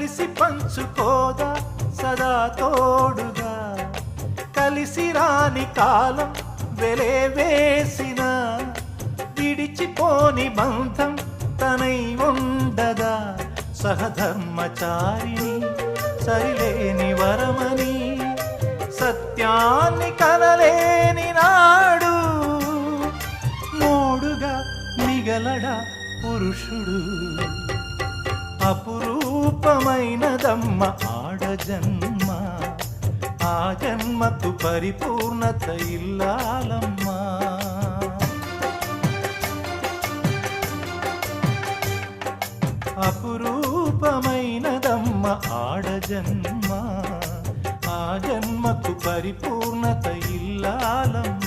కలిసి పంచుకోదా సదా తోడుగా, కలిసి రాని కాలం వెలే వేసిన, విడిచిపోని బంధం తనై ఉండదా. సహధర్మచారిణి సరిలేని వరమని, సత్యాన్ని కనలేని నాడు మూడుగా మిగలడా పురుషుడు. అపురూపమైనదమ్మ ఆడజన్మ, ఆ జన్మకు పరిపూర్ణత ఇల్లాలమ్మా. అపురూపమైనదమ్మ ఆడజన్మ, ఆ జన్మకు పరిపూర్ణత ఇల్లాలమ్మ.